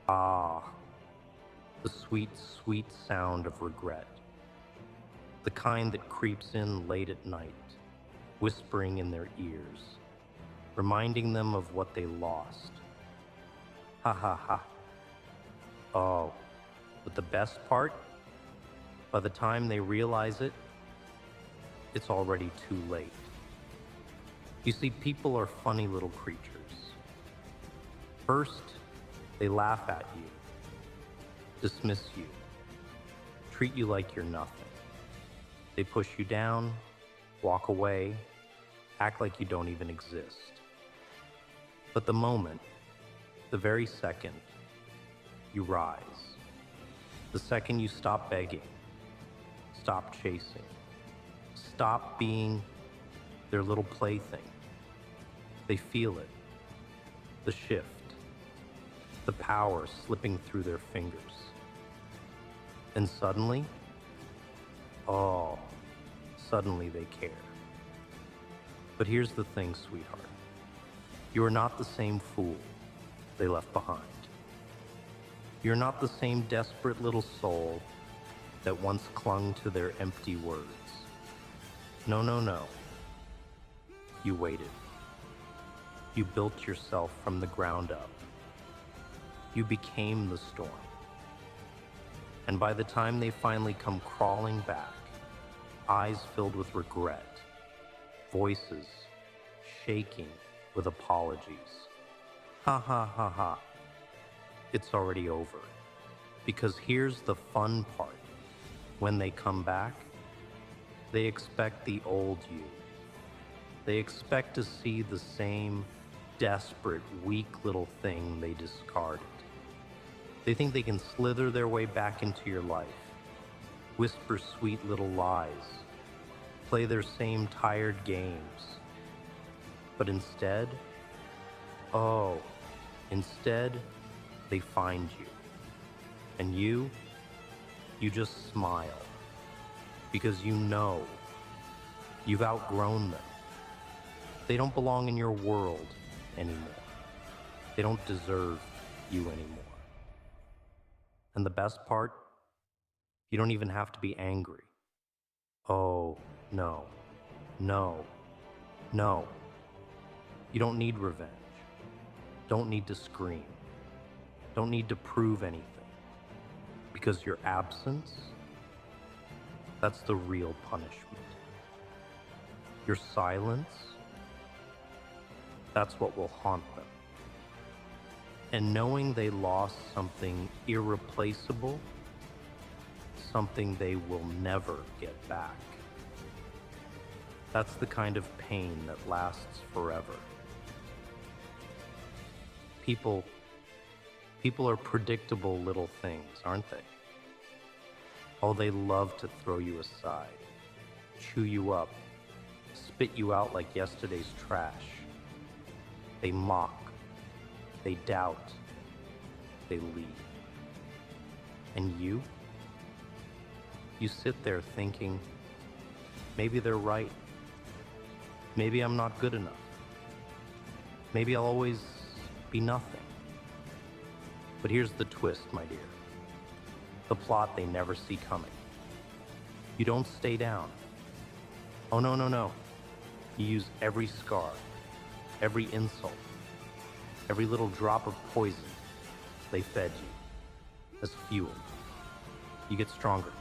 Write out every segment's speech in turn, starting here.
Ah, the sweet, sweet sound of regret. The kind that creeps in late at night, whispering in their ears, reminding them of what they lost. Ha ha ha. Oh, but the best part? By the time they realize it, it's already too late. You see, people are funny little creatures. First, they laugh at you, dismiss you, treat you like you're nothing. They push you down, walk away, act like you don't even exist. But the moment, the very second, you rise, the second you stop begging, stop chasing, stop being their little plaything, they feel it, the shift, the power slipping through their fingers. And suddenly, oh, suddenly they care. But here's the thing, sweetheart. You are not the same fool they left behind. You're not the same desperate little soul that once clung to their empty words. No, no, no. You waited. You built yourself from the ground up. You became the storm. And by the time they finally come crawling back, eyes filled with regret, voices shaking with apologies. Ha ha ha ha. It's already over. Because here's the fun part. When they come back, they expect the old you. They expect to see the same desperate, weak little thing they discarded. They think they can slither their way back into your life, whisper sweet little lies, play their same tired games. But instead, oh, instead, they find you. And you just smile. Because you know you've outgrown them. They don't belong in your world anymore. They don't deserve you anymore. And the best part, you don't even have to be angry. Oh, no, no, no. You don't need revenge. Don't need to scream. Don't need to prove anything. Because your absence, that's the real punishment. Your silence, that's what will haunt them. And knowing they lost something irreplaceable, something they will never get back. That's the kind of pain that lasts forever. People are predictable little things, aren't they? Oh, they love to throw you aside, chew you up, spit you out like yesterday's trash. They mock, they doubt, they leave. And you sit there thinking, maybe they're right. Maybe I'm not good enough. Maybe I'll always be nothing. But here's the twist, my dear. The plot they never see coming. You don't stay down. Oh, no, no, no. You use every scar, every insult, every little drop of poison they fed you as fuel. You get stronger.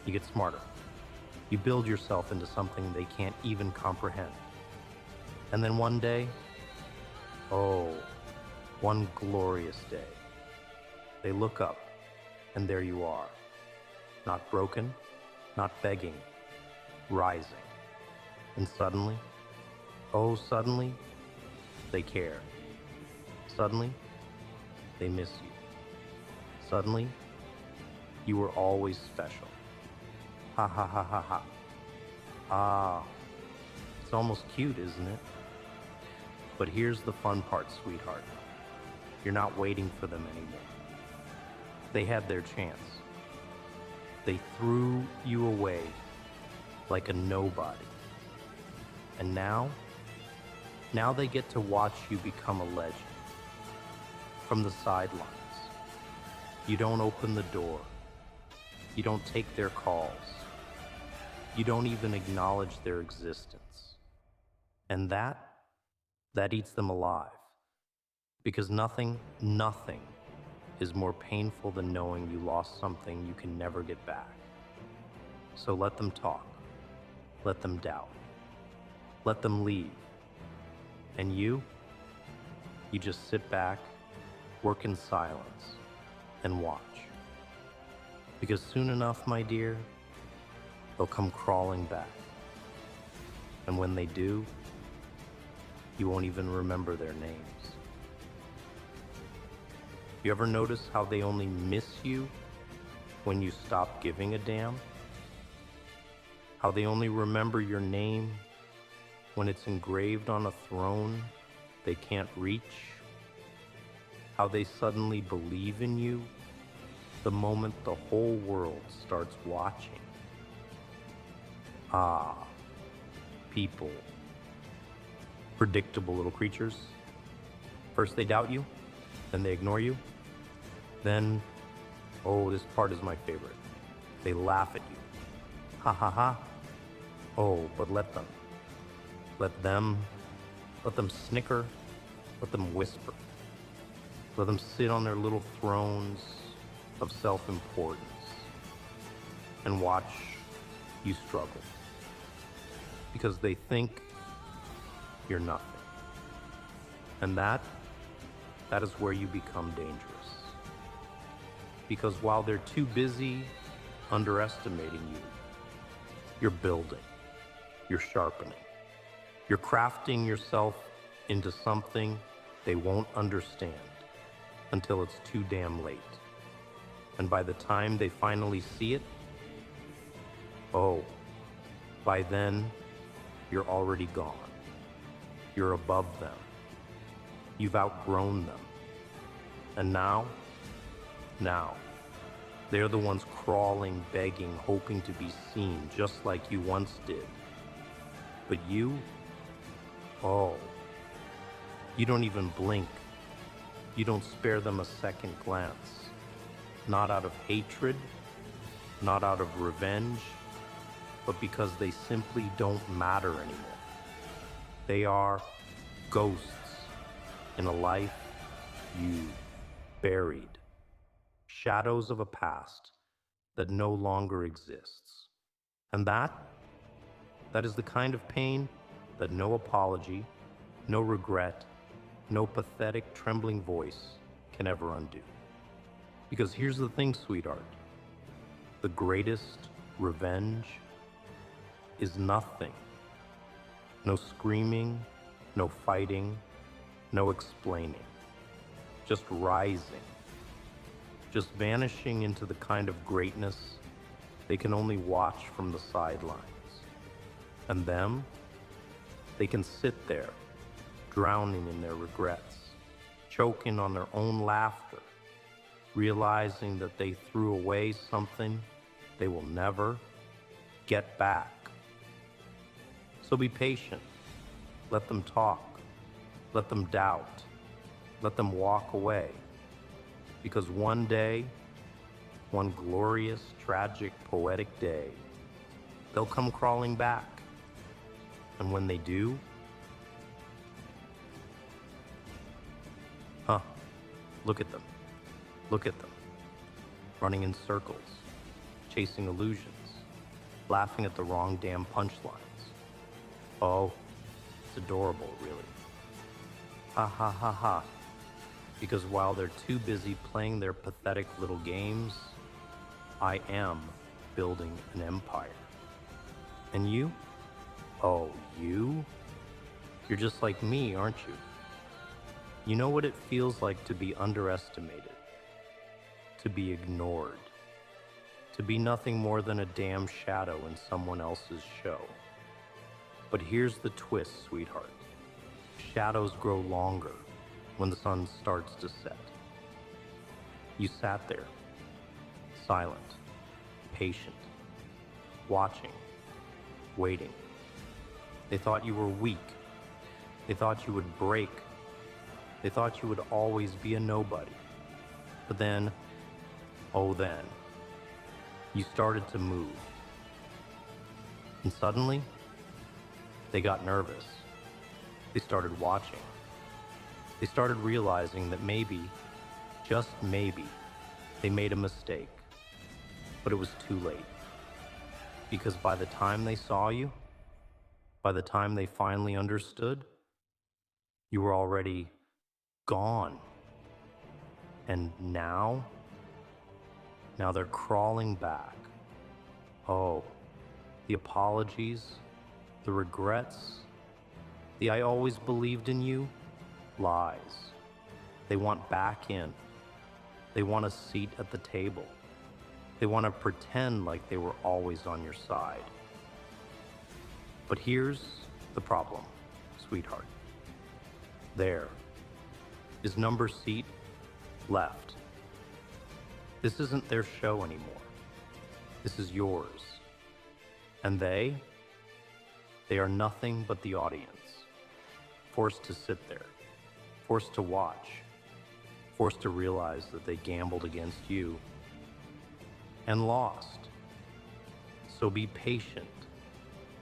You get smarter. You build yourself into something they can't even comprehend. And then one day, oh, one glorious day, they look up and there you are. Not broken, not begging, rising. And suddenly, oh, suddenly, they care. Suddenly, they miss you. Suddenly, you were always special. Ha ha ha ha ha. Ah, it's almost cute, isn't it? But here's the fun part, sweetheart. You're not waiting for them anymore. They had their chance. They threw you away like a nobody. And now they get to watch you become a legend. From the sidelines, You don't open the door. You don't take their calls. You don't even acknowledge their existence. And that eats them alive. Because nothing is more painful than knowing you lost something you can never get back. So let them talk. Let them doubt. Let them leave. And you just sit back, work in silence, and watch. Because soon enough, my dear, they'll come crawling back. And when they do, you won't even remember their names. You ever notice how they only miss you when you stop giving a damn? How they only remember your name when it's engraved on a throne they can't reach? How they suddenly believe in you the moment the whole world starts watching. Ah, people. Predictable little creatures. First they doubt you, then they ignore you. Then, oh, this part is my favorite. They laugh at you. Ha ha ha. Oh, but let them snicker, let them whisper. Let them sit on their little thrones of self-importance and watch you struggle. Because they think you're nothing. And that is where you become dangerous. Because while they're too busy underestimating you, you're building, you're sharpening, you're crafting yourself into something they won't understand until it's too damn late. And by the time they finally see it, oh, by then, you're already gone. You're above them. You've outgrown them. And now, they're the ones crawling, begging, hoping to be seen, just like you once did. But you, oh, you don't even blink. You don't spare them a second glance. Not out of hatred, not out of revenge, but because they simply don't matter anymore. They are ghosts in a life you buried. Shadows of a past that no longer exists. And that is the kind of pain that no apology, no regret, no pathetic trembling voice can ever undo. Because here's the thing, sweetheart. The greatest revenge is nothing. No screaming, no fighting, no explaining. Just rising. Just vanishing into the kind of greatness they can only watch from the sidelines. And them, they can sit there, drowning in their regrets, choking on their own laughter, realizing that they threw away something they will never get back. So be patient. Let them talk. Let them doubt. Let them walk away. Because one day, one glorious, tragic, poetic day, they'll come crawling back. And when they do, look at them. Look at them. Running in circles, chasing illusions, laughing at the wrong damn punchlines. Oh, it's adorable, really. Ha ha ha ha. Because while they're too busy playing their pathetic little games, I am building an empire. And you? Oh, you? You're just like me, aren't you? You know what it feels like to be underestimated, to be ignored, to be nothing more than a damn shadow in someone else's show. But here's the twist, sweetheart. Shadows grow longer when the sun starts to set. You sat there, silent, patient, watching, waiting. They thought you were weak. They thought you would break. They thought you would always be a nobody. But then Oh, then you started to move, and suddenly they got nervous. They started watching. They started realizing that maybe, just maybe, they made a mistake. But it was too late. Because by the time they saw you, by the time they finally understood, you were already gone. And now they're crawling back. Oh, the apologies, the regrets, the I always believed in you, lies. They want back in. They want a seat at the table. They want to pretend like they were always on your side. But here's the problem, sweetheart. There is number seat left. This isn't their show anymore. This is yours. And they are nothing but the audience. Forced to sit there, forced to watch, forced to realize that they gambled against you and lost. So be patient.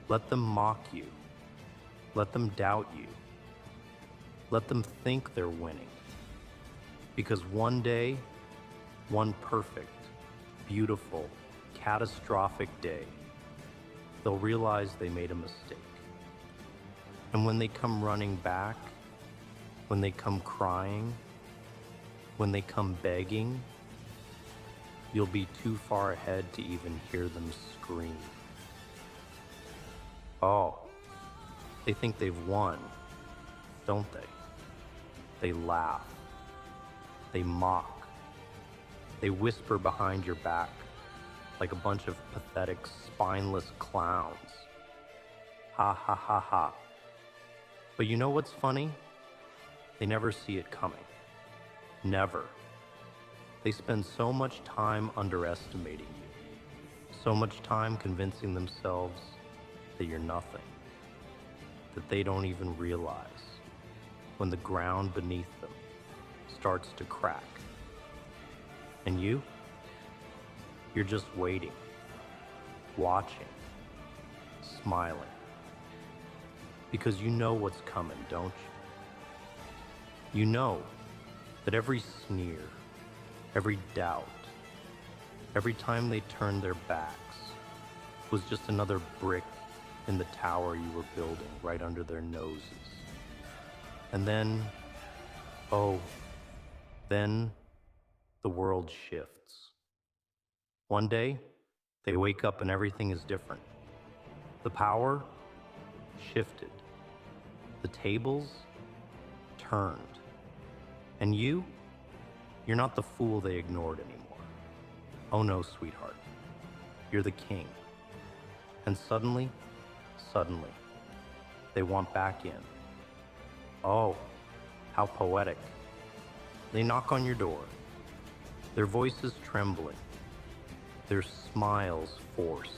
Let them mock you. Let them doubt you. Let them think they're winning. Because one day, one perfect, beautiful, catastrophic day, they'll realize they made a mistake. And when they come running back, when they come crying, when they come begging, you'll be too far ahead to even hear them scream. Oh, they think they've won, don't they? They laugh. They mock. They whisper behind your back like a bunch of pathetic, spineless clowns. Ha ha ha ha. But you know what's funny? They never see it coming. Never. They spend so much time underestimating you, so much time convincing themselves that you're nothing, that they don't even realize when the ground beneath them starts to crack. And you're just waiting, watching, smiling. Because you know what's coming, don't you? You know that every sneer, every doubt, every time they turned their backs was just another brick in the tower you were building right under their noses. And then, then the world shifts. One day, they wake up and everything is different. The power shifted. The tables turned. And you're not the fool they ignored anymore. Oh no, sweetheart. You're the king. And suddenly, they want back in. Oh, how poetic. They knock on your door, their voices trembling, their smiles forced,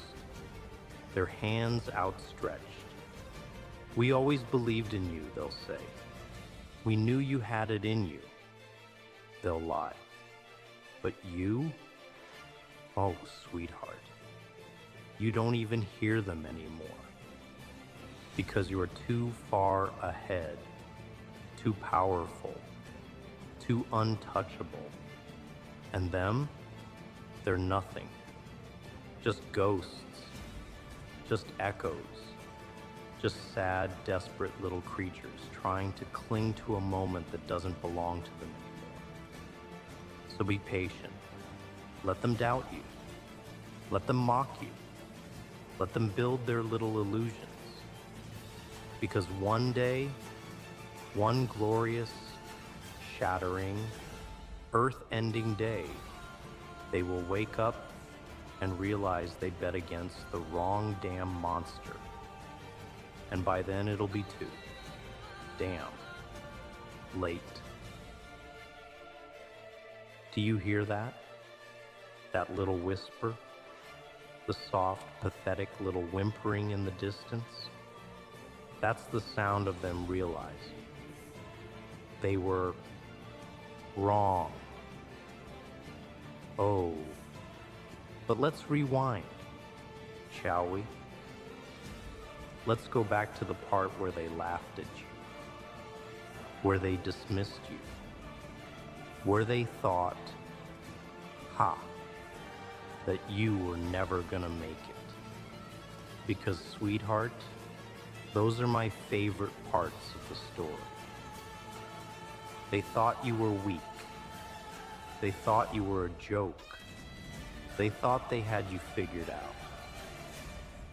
their hands outstretched. We always believed in you, they'll say. We knew you had it in you, they'll lie. But you? Oh, sweetheart, you don't even hear them anymore. Because you are too far ahead, too powerful, too untouchable. And them, they're nothing. Just ghosts, just echoes, just sad, desperate little creatures trying to cling to a moment that doesn't belong to them anymore. So be patient. Let them doubt you. Let them mock you. Let them build their little illusions. Because one day, one glorious, shattering, earth-ending day, they will wake up and realize they bet against the wrong damn monster. And by then it'll be too damn late. Do you hear that? That little whisper? The soft, pathetic little whimpering in the distance? That's the sound of them realizing they were wrong. Oh, but let's rewind, shall we? Let's go back to the part where they laughed at you, where they dismissed you, where they thought, ha, that you were never gonna make it. Because, sweetheart, those are my favorite parts of the story. They thought you were weak. They thought you were a joke. They thought they had you figured out.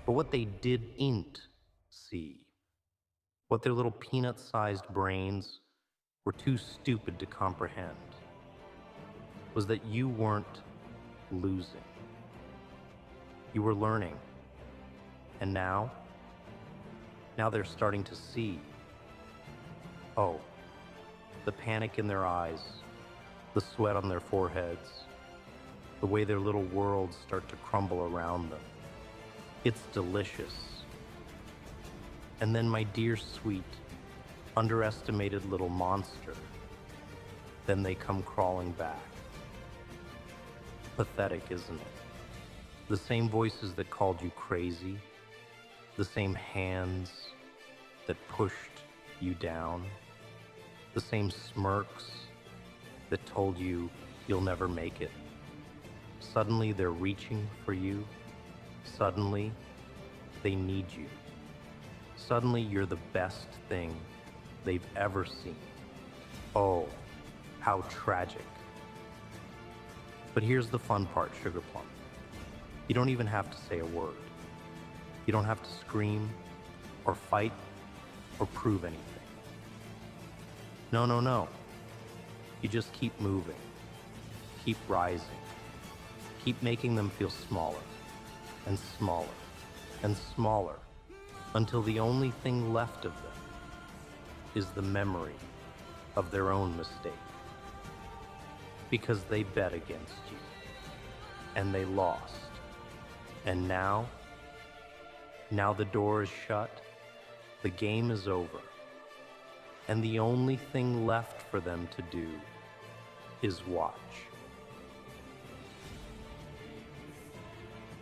But what they didn't see, what their little peanut-sized brains were too stupid to comprehend, was that you weren't losing. You were learning. And now they're starting to see. Oh, the panic in their eyes, the sweat on their foreheads, the way their little worlds start to crumble around them. It's delicious. And then, my dear, sweet, underestimated little monster, then they come crawling back. Pathetic, isn't it? The same voices that called you crazy, the same hands that pushed you down, the same smirks that told you you'll never make it. Suddenly they're reaching for you. Suddenly they need you. Suddenly you're the best thing they've ever seen. Oh, how tragic. But here's the fun part, Sugar Plum. You don't even have to say a word. You don't have to scream or fight or prove anything. No, no, no. You just keep moving. Keep rising. Keep making them feel smaller and smaller and smaller until the only thing left of them is the memory of their own mistake. Because they bet against you and they lost. And now the door is shut, the game is over, and the only thing left for them to do is watch.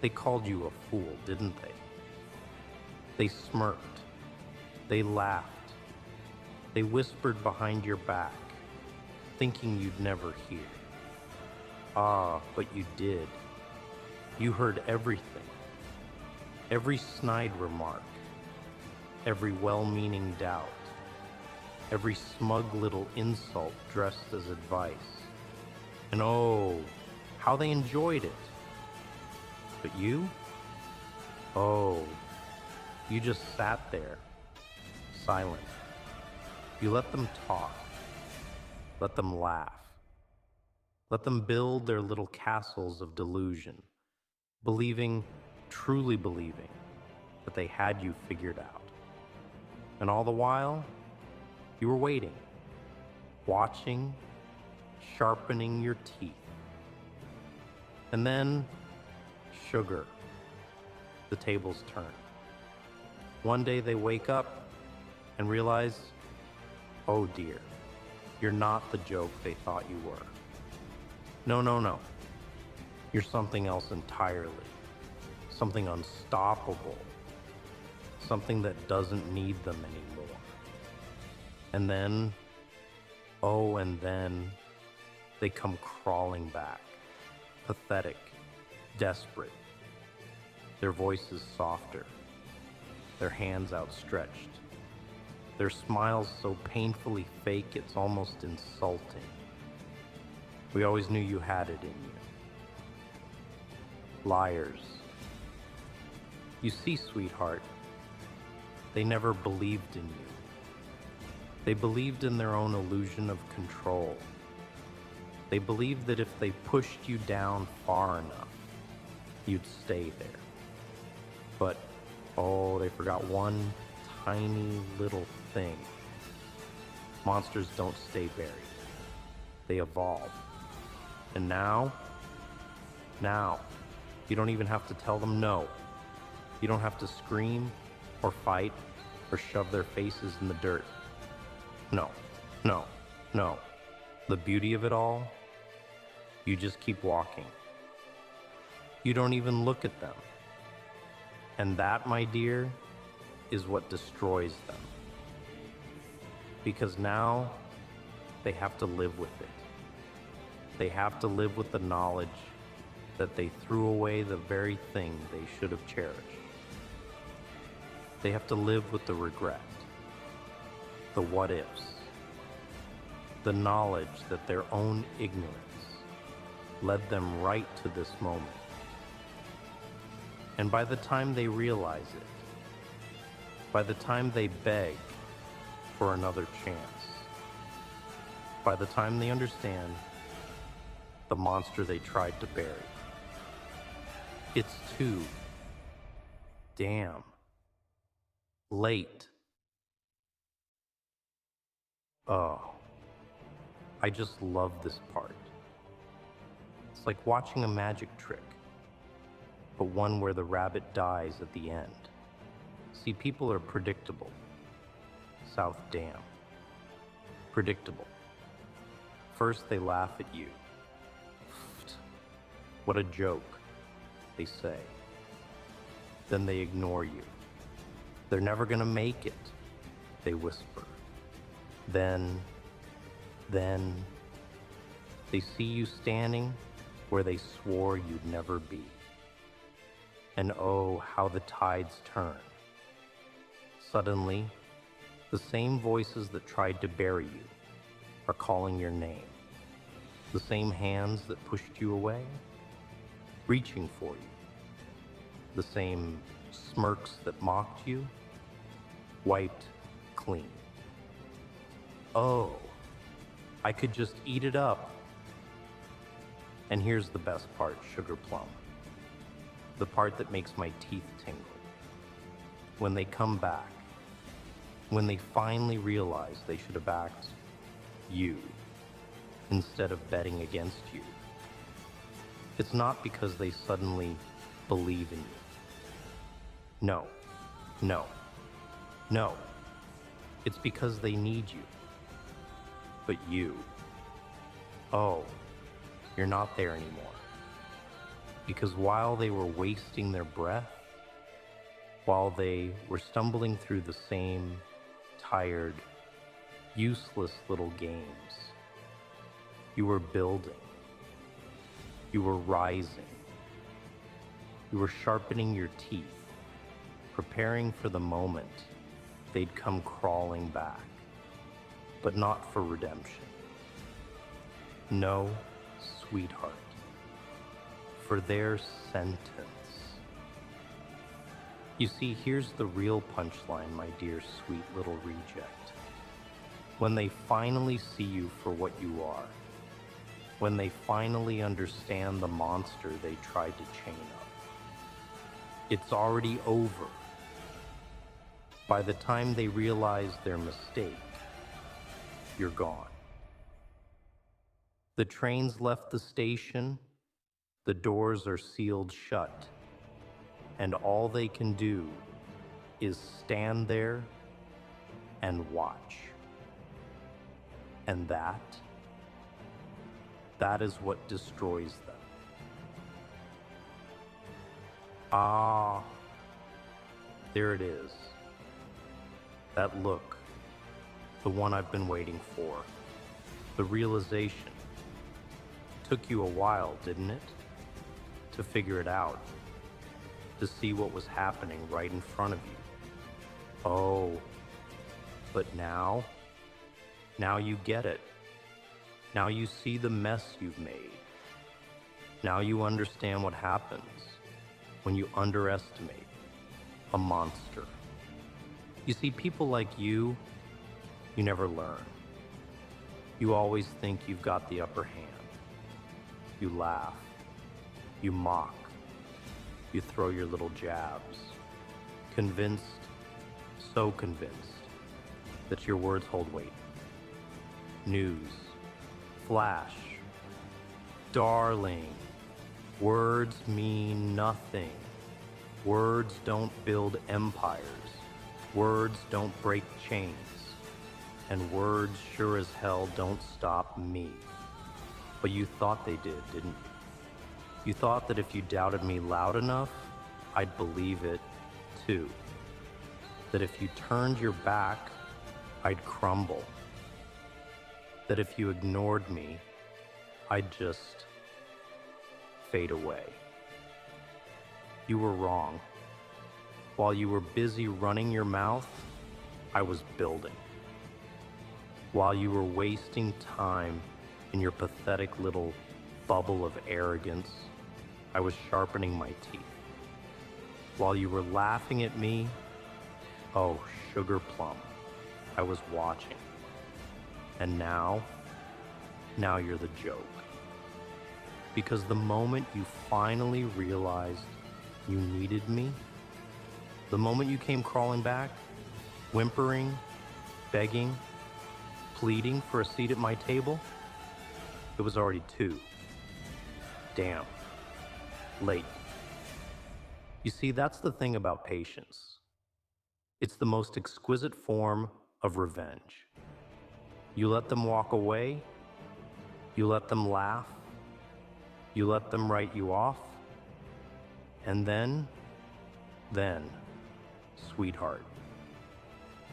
They called you a fool, didn't they? They smirked, they laughed, they whispered behind your back, thinking you'd never hear. Ah, but you did. You heard everything. Every snide remark, every well-meaning doubt, every smug little insult dressed as advice. And oh, how they enjoyed it. But you? Oh, you just sat there, silent. You let them talk, let them laugh, let them build their little castles of delusion, believing, truly believing, that they had you figured out. And all the while, you were waiting, watching, sharpening your teeth. And then, sugar, the tables turn. One day they wake up and realize, oh dear, you're not the joke they thought you were. No, no, no. You're something else entirely. Something unstoppable. Something that doesn't need them anymore. And then, oh, and then they come crawling back. Pathetic, desperate. Their voices softer. Their hands outstretched. Their smiles so painfully fake it's almost insulting. We always knew you had it in you. Liars. You see, sweetheart, they never believed in you. They believed in their own illusion of control. They believed that if they pushed you down far enough, you'd stay there. But, oh, they forgot one tiny little thing. Monsters don't stay buried. They evolve. And now, you don't even have to tell them no. You don't have to scream or fight or shove their faces in the dirt. No, no, no. The beauty of it all, You just keep walking. You don't even look at them. And that, my dear, is what destroys them. Because now they have to live with it. They have to live with the knowledge that they threw away the very thing they should have cherished. They have to live with the regret, the what ifs, the knowledge that their own ignorance led them right to this moment. And by the time they realize it, by the time they beg for another chance, by the time they understand the monster they tried to bury, it's too damn late. Oh, I just love this part. It's like watching a magic trick, but one where the rabbit dies at the end. See, people are predictable. South Dam. Predictable. First they laugh at you. What a joke, they say. Then they ignore you. They're never gonna make it, they whisper. Then they see you standing where they swore you'd never be. And oh, how the tides turn. Suddenly, the same voices that tried to bury you are calling your name. The same hands that pushed you away, reaching for you. The same smirks that mocked you, wiped clean. Oh, I could just eat it up. And here's the best part, Sugar Plum. The part that makes my teeth tingle. When they come back, when they finally realize they should have backed you instead of betting against you. It's not because they suddenly believe in you. No, no, no. It's because they need you. But you, oh, you're not there anymore. Because while they were wasting their breath, while they were stumbling through the same tired, useless little games, you were building, you were rising, you were sharpening your teeth, preparing for the moment they'd come crawling back, but not for redemption. No, sweetheart, for their sentence. You see, here's the real punchline, my dear sweet little reject. When they finally see you for what you are, when they finally understand the monster they tried to chain up, it's already over. By the time they realize their mistake, you're gone. The train's left the station, the doors are sealed shut, and all they can do is stand there and watch. And that is what destroys them. Ah, there it is. That look, the one I've been waiting for. The realization. Took you a while, didn't it? To figure it out. To see what was happening right in front of you. Oh, but now you get it. Now you see the mess you've made. Now you understand what happens when you underestimate a monster. You see, people like you never learn. You always think you've got the upper hand. You laugh, you mock, you throw your little jabs, convinced, so convinced, that your words hold weight. News, flash, darling, words mean nothing. Words don't build empires. Words don't break chains. And words sure as hell don't stop me. But you thought they did, didn't you? You thought that if you doubted me loud enough, I'd believe it too. That if you turned your back, I'd crumble. That if you ignored me, I'd just fade away. You were wrong. While you were busy running your mouth, I was building. While you were wasting time in your pathetic little bubble of arrogance, I was sharpening my teeth. While you were laughing at me, oh, sugar plum, I was watching. And now you're the joke. Because the moment you finally realized you needed me, the moment you came crawling back, whimpering, begging, pleading for a seat at my table, it was already too damn late. You see, that's the thing about patience. It's the most exquisite form of revenge. You let them walk away, you let them laugh, you let them write you off, and then, sweetheart,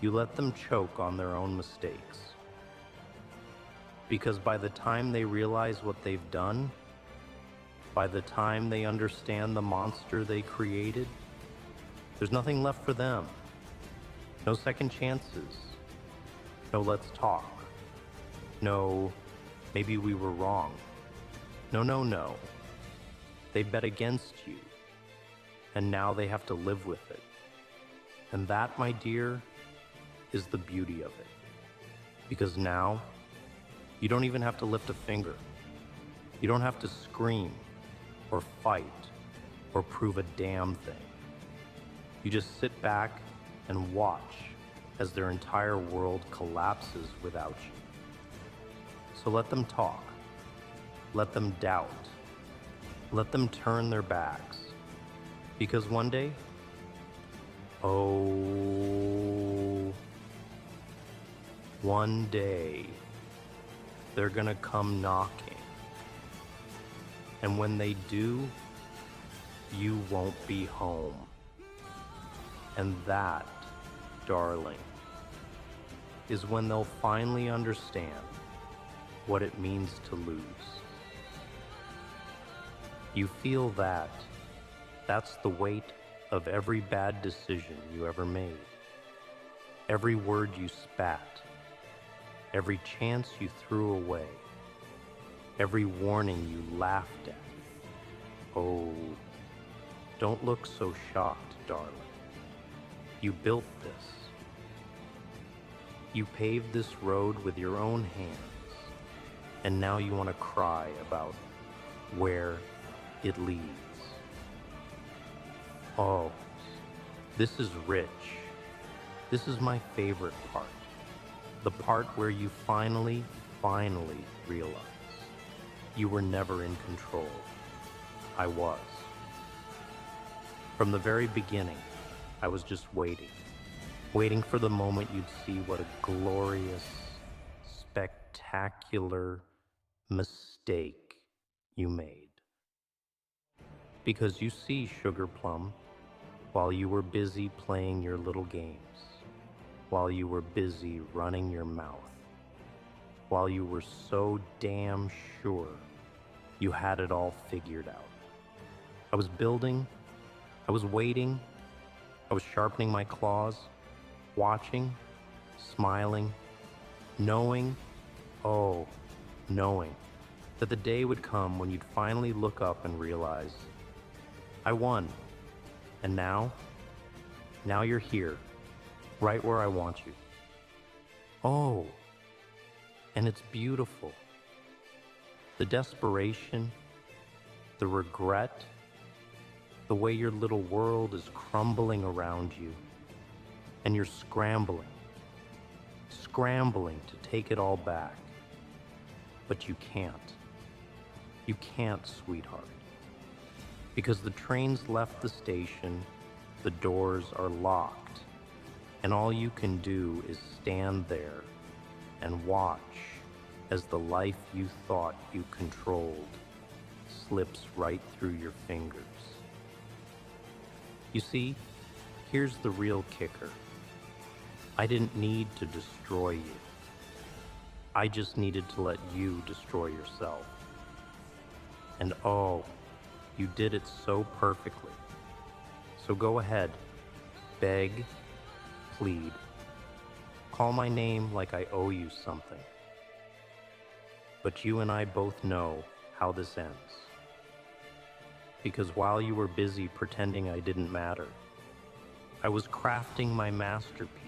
you let them choke on their own mistakes. Because by the time they realize what they've done, by the time they understand the monster they created, there's nothing left for them. No second chances. No let's talk. No, maybe we were wrong. No. They bet against you, and now they have to live with it. And that, my dear, is the beauty of it. Because now, you don't even have to lift a finger. You don't have to scream, or fight, or prove a damn thing. You just sit back and watch as their entire world collapses without you. So let them talk. Let them doubt. Let them turn their backs. Because one day, one day, they're gonna come knocking. And when they do, you won't be home. And that, darling, is when they'll finally understand what it means to lose. You feel that. That's the weight of every bad decision you ever made. Every word you spat. Every chance you threw away. Every warning you laughed at. Oh, don't look so shocked, darling. You built this. You paved this road with your own hands. And now you want to cry about where it leads. Oh, this is rich. This is my favorite part. The part where you finally realize you were never in control. I was. From the very beginning, I was just waiting for the moment you'd see what a glorious, spectacular mistake you made. Because you see, Sugar Plum, while you were busy playing your little games, while you were busy running your mouth, while you were so damn sure you had it all figured out. I was building, I was waiting, I was sharpening my claws, watching, smiling, knowing that the day would come when you'd finally look up and realize, I won. And now you're here, right where I want you. Oh, and it's beautiful. The desperation, the regret, the way your little world is crumbling around you, and you're scrambling to take it all back. But you can't. You can't, sweetheart. Because the train's left the station, the doors are locked, and all you can do is stand there and watch as the life you thought you controlled slips right through your fingers. You see, here's the real kicker. I didn't need to destroy you. I just needed to let you destroy yourself. And oh, you did it so perfectly. So go ahead, beg, plead. Call my name like I owe you something. But you and I both know how this ends. Because while you were busy pretending I didn't matter, I was crafting my masterpiece.